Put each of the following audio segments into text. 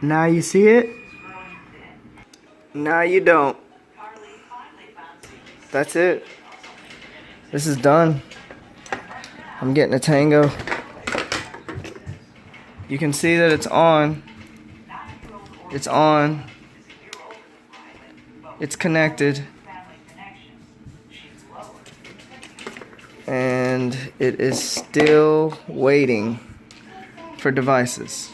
Now you see it? Now you don't. That's it. This is done. I'm getting a tango. You can see that it's on. It's on. It's connected. And it is still waiting for devices.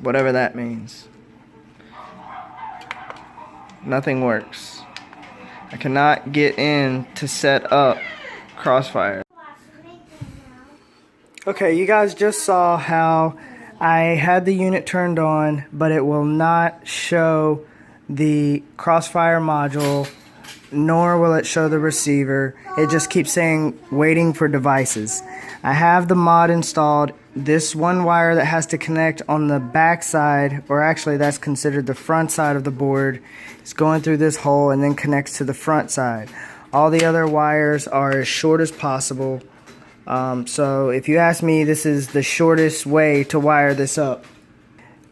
Whatever that means. Nothing works. I cannot get in to set up Crossfire. Okay, you guys just saw how I had the unit turned on, but it will not show the Crossfire module, nor will it show the receiver. It just keeps saying waiting for devices. I have the mod installed. This one wire that has to connect on the back side, or actually that's considered the front side of the board, is going through this hole and then connects to the front side. All the other wires are as short as possible. So if you ask me, this is the shortest way to wire this up.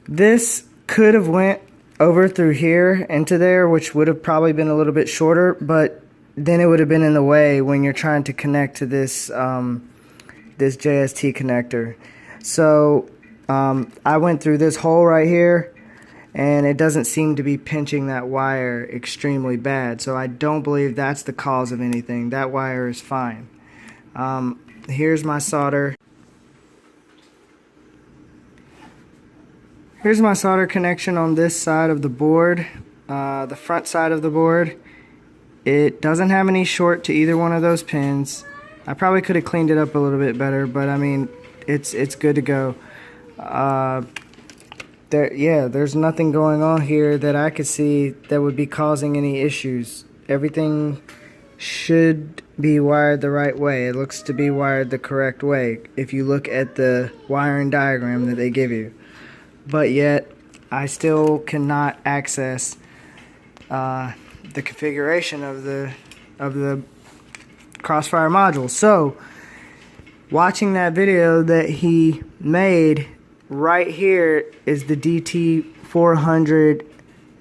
This could have went over through here into there, which would have probably been a little bit shorter, but then it would have been in the way when you're trying to connect to this this JST connector. So I went through this hole right here, and it doesn't seem to be pinching that wire extremely bad, so I don't believe that's the cause of anything. That wire is fine. Here's my solder. Here's my solder connection on this side of the board, the front side of the board. It doesn't have any short to either one of those pins. I probably could have cleaned it up a little bit better, but I mean, it's good to go. There's nothing going on here that I could see that would be causing any issues. Everything should be wired the right way. It looks to be wired the correct way if you look at the wiring diagram that they give you. But yet, I still cannot access the configuration of the Crossfire module. So, watching that video that he made, right here is the DT400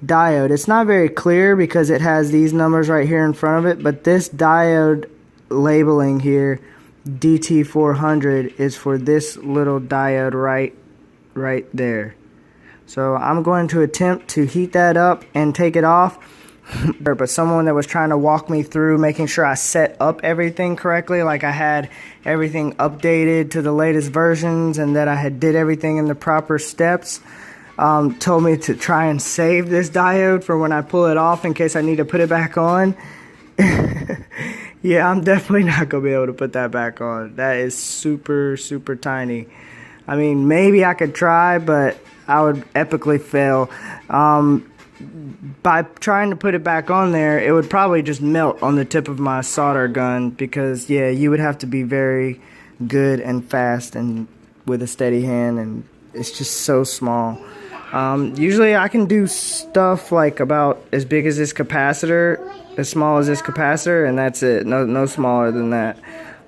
diode. It's not very clear because it has these numbers right here in front of it, but this diode labeling here, DT400, is for this little diode right there. So I'm going to attempt to heat that up and take it off. But someone that was trying to walk me through making sure I set up everything correctly, like I had everything updated to the latest versions and that I had did everything in the proper steps, told me to try and save this diode for when I pull it off in case I need to put it back on. Yeah, I'm definitely not going to be able to put that back on. That is super, super tiny. I mean, maybe I could try, but I would epically fail. By trying to put it back on there, it would probably just melt on the tip of my solder gun because, yeah, you would have to be very good and fast and with a steady hand, and it's just so small. Usually I can do stuff like about as big as this capacitor, as small as this capacitor, and that's it. No smaller than that.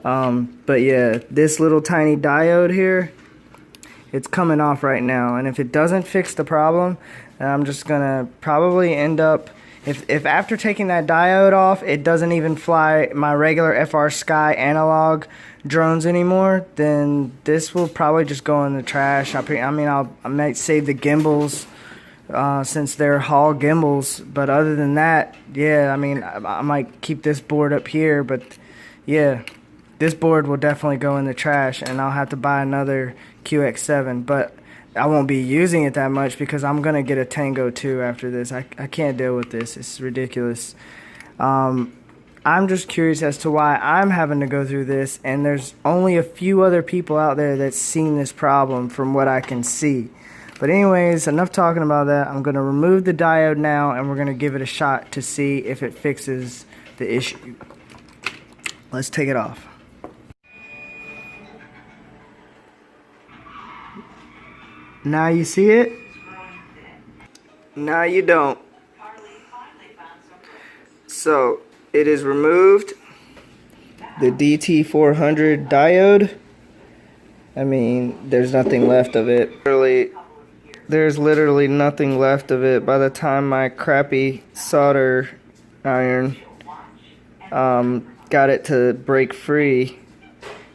But yeah, this little tiny diode here, it's coming off right now, and if it doesn't fix the problem, I'm just gonna probably end up, if after taking that diode off it doesn't even fly my regular Frsky analog drones anymore, then this will probably just go in the trash. I might save the gimbals since they're Hall gimbals, but other than that, yeah, I mean, I might keep this board up here, but yeah, this board will definitely go in the trash, and I'll have to buy another Qx7, but I won't be using it that much because I'm going to get a Tango 2 after this. I can't deal with this. It's ridiculous. I'm just curious as to why I'm having to go through this, and there's only a few other people out there that's seen this problem from what I can see. But anyways, enough talking about that. I'm going to remove the diode now, and we're going to give it a shot to see if it fixes the issue. Let's take it off. Now you see it? Now you don't. So, it is removed. The DT400 diode. I mean, there's nothing left of it. Literally there's literally nothing left of it. By the time my crappy solder iron got it to break free,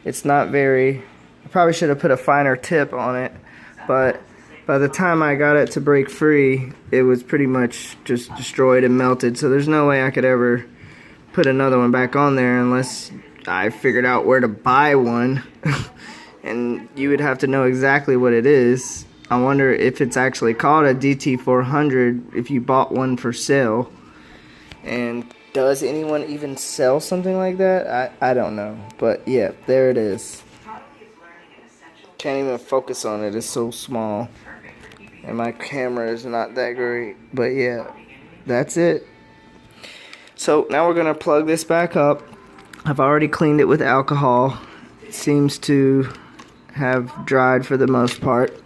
it's not very, I probably should have put a finer tip on it, but by the time I got it to break free, it was pretty much just destroyed and melted. So there's no way I could ever put another one back on there unless I figured out where to buy one. And you would have to know exactly what it is. I wonder if it's actually called a DT400 if you bought one for sale. And does anyone even sell something like that? I don't know. But yeah, there it is. Can't even focus on it. It's so small. And my camera is not that great. But yeah, that's it. So now we're going to plug this back up. I've already cleaned it with alcohol. It seems to have dried for the most part.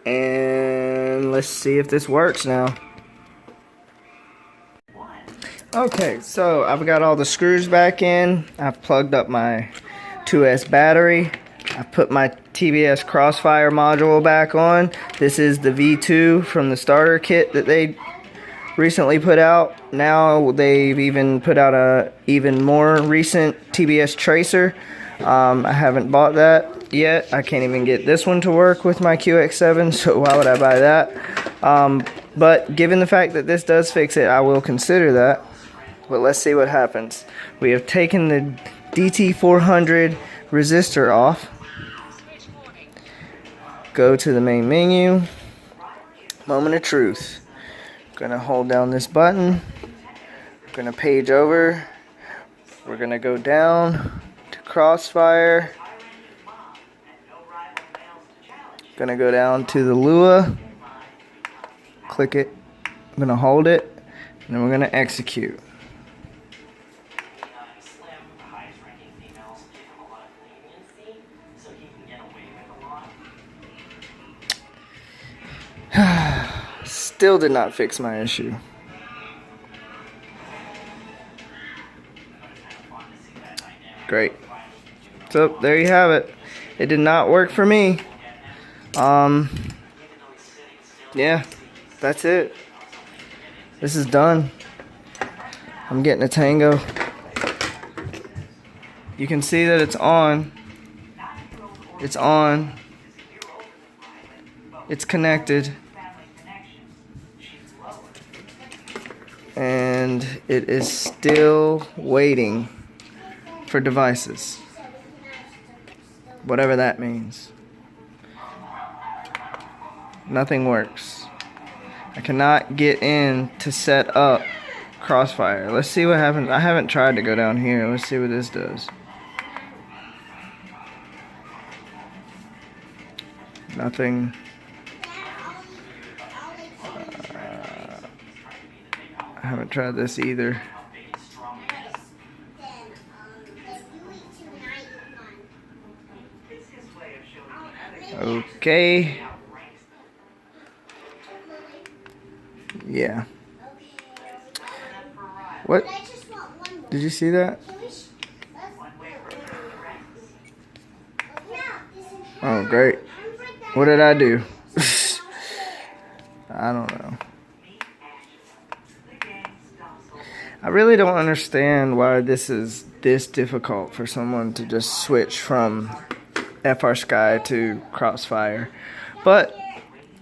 And let's see if this works now. Okay, so I've got all the screws back in. I've plugged up my 2S battery. I put my TBS Crossfire module back on. This is the V2 from the starter kit that they recently put out. Now they've even put out a even more recent TBS Tracer. I haven't bought that yet. I can't even get this one to work with my Qx7, so why would I buy that? But given the fact that this does fix it, I will consider that. But let's see what happens. We have taken the DT400 resistor off. Go to the main menu. Moment of truth. Gonna hold down this button. Gonna page over. We're gonna go down to Crossfire. Gonna go down to the Lua. Click it. I'm gonna hold it. And then we're gonna execute. Still did not fix my issue. Great. So there you have it. It did not work for me. Yeah, that's it. This is done. I'm getting a Tango. You can see that it's on. It's on. It's connected. And it is still waiting for devices. Whatever that means. Nothing works. I cannot get in to set up Crossfire. Let's see what happens. I haven't tried to go down here. Let's see what this does. Nothing. I haven't tried this either. Okay. Yeah. What? Did you see that? Oh, great. What did I do? I don't know. I really don't understand why this is this difficult for someone to just switch from Frsky to Crossfire. But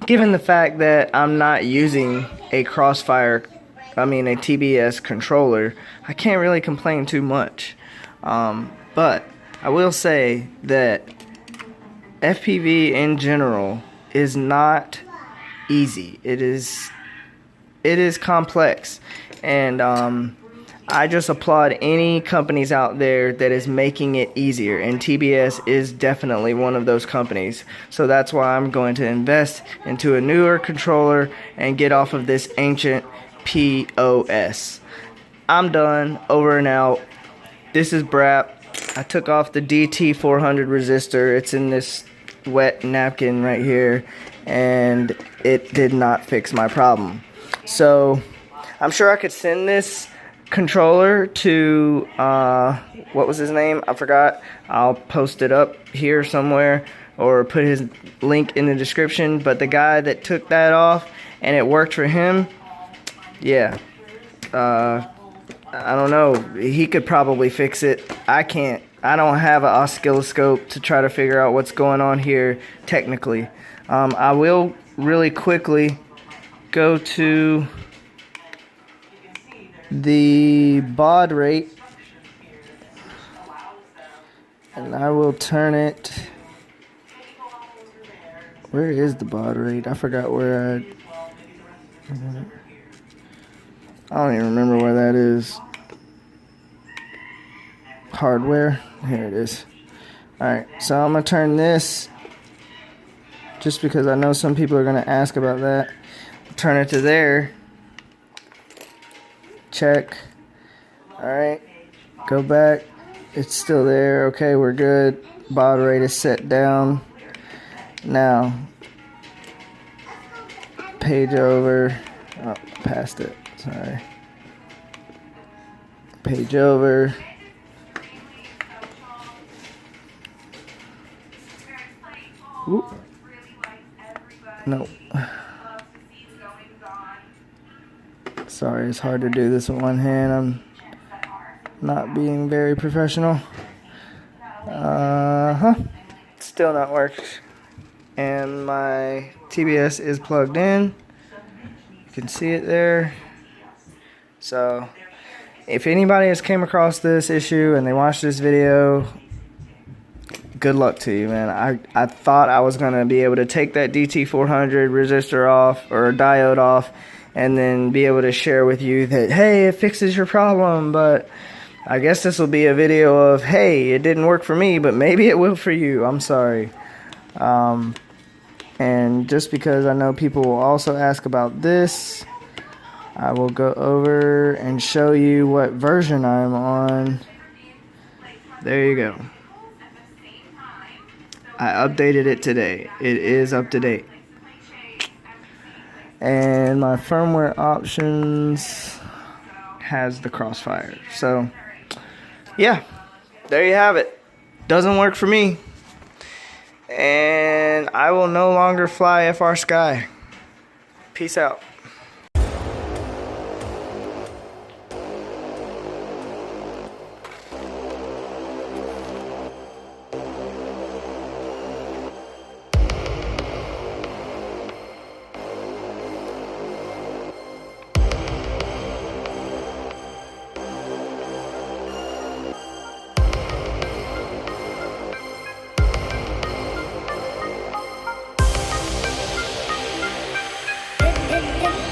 given the fact that I'm not using a TBS controller, I can't really complain too much. But I will say that FPV in general is not easy. It is complex. And I just applaud any companies out there that is making it easier, and TBS is definitely one of those companies. So that's why I'm going to invest into a newer controller and get off of this ancient POS. I'm done. Over and out. This is Brap. I took off the DT400 resistor. It's in this wet napkin right here, and it did not fix my problem. So I'm sure I could send this controller to what was his name? I forgot. I'll post it up here somewhere. or put his link in the description. But the guy that took that off and it worked for him, yeah, I don't know, he could probably fix it. I can't. I don't have an oscilloscope to try to figure out what's going on here technically. I will really quickly go to the baud rate, and I will turn it. Where is the baud rate? I forgot where I don't even remember where that is. Hardware. Here it is. Alright, so I'm going to turn this, just because I know some people are going to ask about that. Turn it to there. Check. Alright, go back. It's still there. Okay, we're good. Baud rate is set down. Now, page over. Oh, passed it. Sorry. Page over. Whoop. No. Sorry, it's hard to do this with one hand. I'm not being very professional. Still not worked. And my TBS is plugged in. You can see it there. So, if anybody has came across this issue and they watched this video, good luck to you, man. I thought I was going to be able to take that DT400 resistor off, or diode off, and then be able to share with you that, hey, it fixes your problem. But I guess this will be a video of, hey, it didn't work for me, but maybe it will for you. I'm sorry. And just because I know people will also ask about this, I will go over and show you what version I'm on. There you go. I updated it today. It is up to date. And my firmware options has the crossfire. So, yeah, there you have it. Doesn't work for me. And I will no longer fly Frsky. Peace out.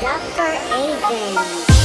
Dr. Agent.